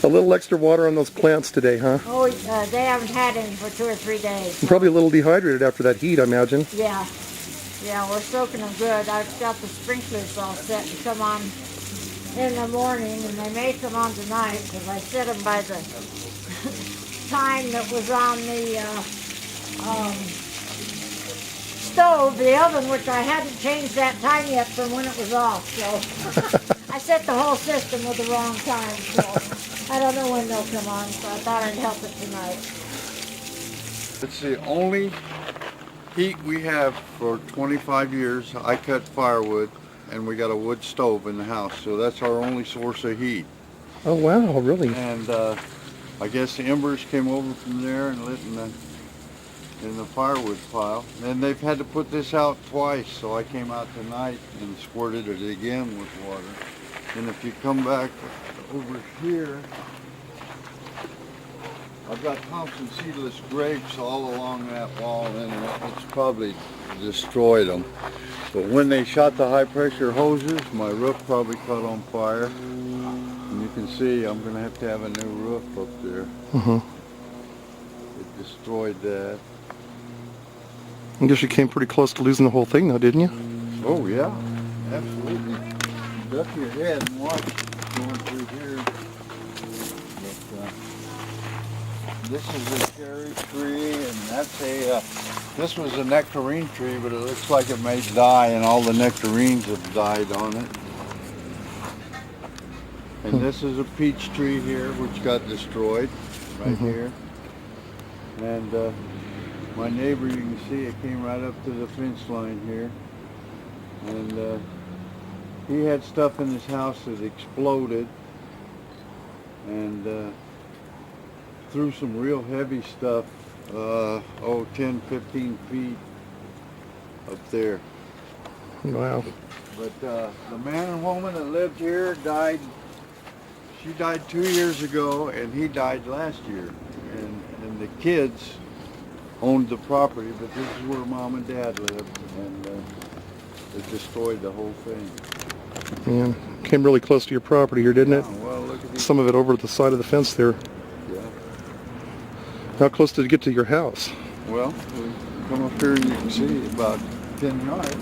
A little extra water on those plants today, huh? Oh, they haven't had any for 2 or 3 days. So. Probably a little dehydrated after that heat, I imagine. Yeah. Yeah, we're soaking them good. I've got the sprinklers all set to come on in the morning, and they may come on tonight because I set them by the time that was on the stove, the oven, which I hadn't changed that time yet from when it was off. So I set the whole system with the wrong time. So I don't know when they'll come on. So I thought I'd help it tonight. It's the only heat we have for 25 years. I cut firewood, and we got a wood stove in the house, so that's our only source of heat. Oh wow, really? And I guess the embers came over from there and lit in the firewood pile. And they've had to put this out twice, so I came out tonight and squirted it again with water. And if you come back over here, I've got Thompson seedless grapes all along that wall, and it's probably destroyed them. But when they shot the high pressure hoses, my roof probably caught on fire. And you can see I'm going to have a new roof up there. It destroyed that. I guess you came pretty close to losing the whole thing though, didn't you? Oh yeah, absolutely. Duck your head and watch going through here. But, this is a cherry tree, and that's this was a nectarine tree, but it looks like it may die, and all the nectarines have died on it. And this is a peach tree here, which got destroyed right here. And my neighbor, you can see it came right up to the fence line here. And he had stuff in his house that exploded, and threw some real heavy stuff, 10, 15 feet up there. Wow. But the man and woman that lived here died. She died 2 years ago, and he died last year. And the kids owned the property, but this is where Mom and Dad lived, and it destroyed the whole thing. Yeah, came really close to your property here, didn't it? Well, look at these. Some of it over at the side of the fence there. Yeah. How close did it get to your house? Well, we come up here and you can see about 10 yards.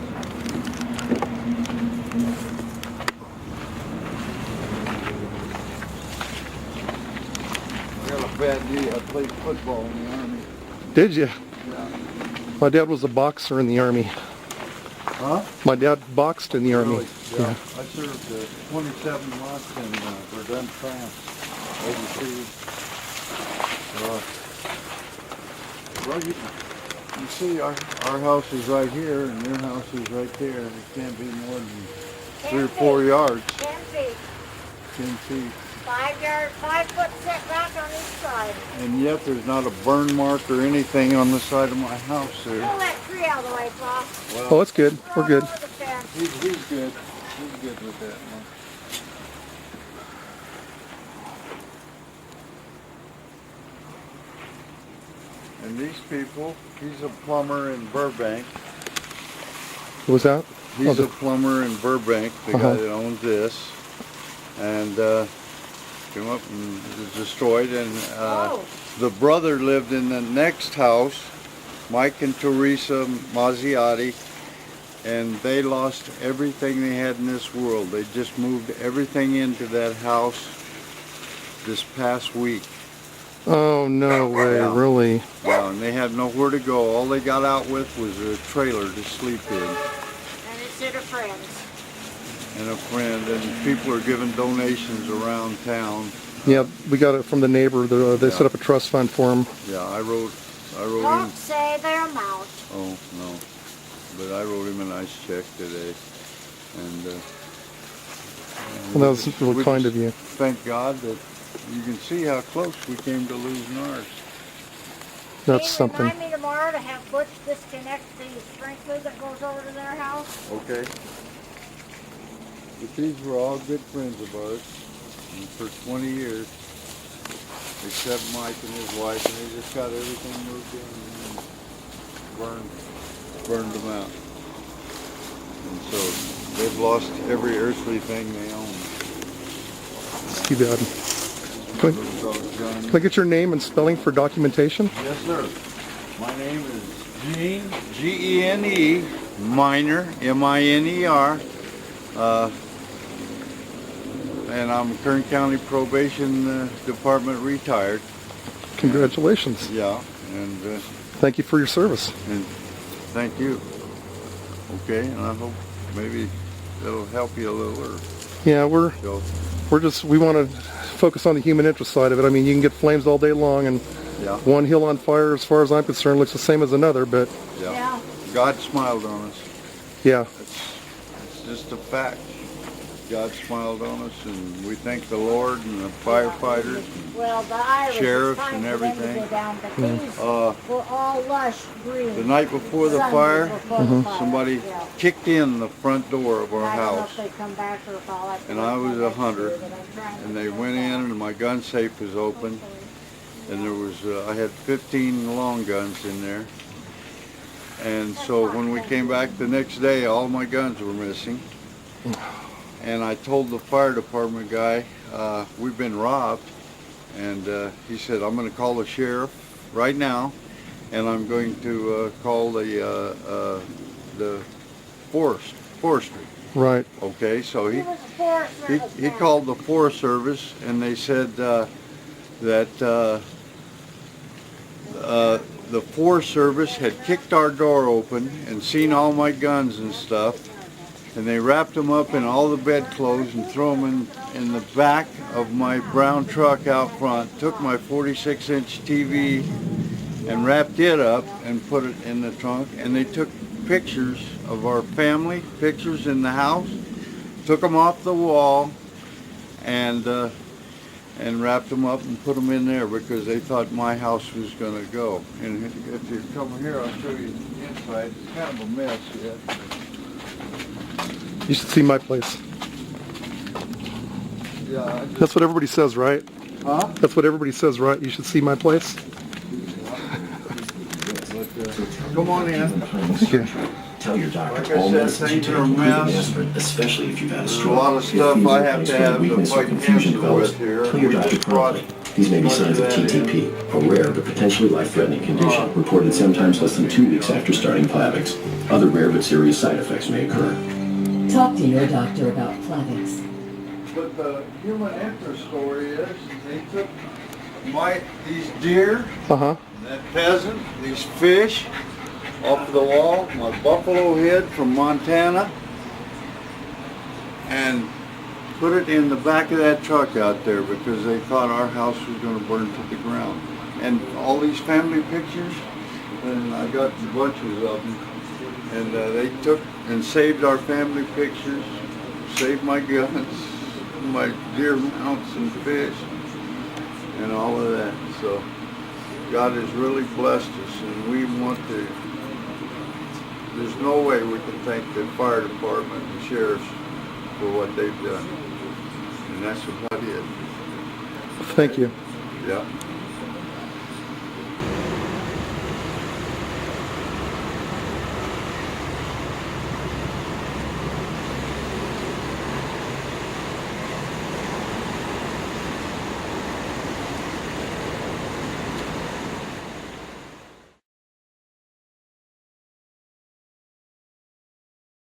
I got a bad knee. I played football in the Army. Did you? Yeah. My dad was a boxer in the Army. Huh? My dad boxed in the Army. Really? Yeah. I served 27 months in Verdun, France, overseas. Well, you see our house is right here, and your house is right there. It can't be more than 3 or 4 yards. 10 feet. 10 feet. 5 foot setback on each side. And yet there's not a burn mark or anything on the side of my house Pull there. that tree out of the way, Paul. Oh, that's good. We're good. Over the fence. He's good. He's good with that one. And these people, he's a plumber in Burbank. What was that? He's a plumber in Burbank, the guy that owns this. And came up and was destroyed. And the brother lived in the next house, Mike and Teresa Mazziotti. And they lost everything they had in this world. They just moved everything into that house this past week. Oh, no way, Yeah. really? Yeah, and they had nowhere to go. All they got out with was a trailer to sleep in. And it's to the friends. And a friend, and people are giving donations around town. Yeah, we got it from the neighbor. They set up a trust fund for him. Yeah, I wrote Don't him. say their amount. Oh, no. But I wrote him a nice check today. And Well, that was really we kind just of you. Thank God that you can see how close we came to losing ours. That's Can you something. remind me tomorrow to have Butch disconnect the sprinkler that goes over to their house? Okay. But these were all good friends of ours for 20 years, except Mike and his wife, and they just got everything moved in and burned them out. And so they've lost every earthly thing they own. It's too bad. Can those guns. I get your name and spelling for documentation? Yes, sir. My name is Gene, Gene, Miner, Miner. And I'm Kern County Probation Department retired. Congratulations. Yeah, and Thank you for your service. thank you. Okay, and I hope maybe it'll help you a little. Or Yeah, we want to focus on the human interest side of it. I mean, you can get flames all day long, and yeah, one hill on fire, as far as I'm concerned, looks the same as another, but yeah. God smiled on us. yeah. It's just a fact. God smiled on us, and we thank the Lord and the firefighters. Well, the Irish, Sheriffs it's time and for them to everything. go down, but these were all lush green. The night before the Sunday fire, before the fire, somebody yeah. kicked in the front door of our I don't know house, if they come back or if I'll have to and look I was at a it, hunter, but I'm trying to and they check went in, that. and my gun safe was open, and there was I had 15 long guns in there. And so when we came back the next day, all my guns were missing. And I told the fire department guy, we've been robbed. And he said, I'm going to call the sheriff right now, and I'm going to call the forestry. Right. Okay, so He was a Forest Service he man. called the Forest Service, and they said that the Forest Service had kicked our door open and seen all my guns and stuff, and they wrapped them up in all the bedclothes and threw them in the back of my brown truck out front, took my 46-inch TV and wrapped it up and put it in the trunk, and they took pictures of our family, pictures in the house, took them off the wall, and wrapped them up and put them in there because they thought my house was going to go. And if you come here, I'll show you the inside. It's kind of a mess yet. You should see my place. Yeah. That's what everybody says, right? Huh? That's what everybody says, right? You should see my place. Come on in. Tell your doctor Like I all said, medicines you things take, are a including mess. aspirin, especially if you've had a There's a stroke. lot of If stuff these I are have things to where have to weakness or fight confusion cancer develops, with here. tell your We doctor just brought- promptly. These may be signs of that in. TTP, a rare but potentially life-threatening condition reported sometimes less than 2 weeks after starting Plavix. Other rare but serious side effects may occur. Talk to your doctor about Plavix. But the human interest story is they took these deer, Uh-huh. that pheasant, these fish off the wall, my buffalo head from Montana, and put it in the back of that truck out there because they thought our house was going to burn to the ground. And all these family pictures, and I got bunches of them, and they took and saved our family pictures, saved my guns, my deer mounts and fish, and all of that. So God has really blessed us, and we want to, there's no way we can thank the fire department and sheriffs for what they've done. And that's about it. Thank you. Yeah.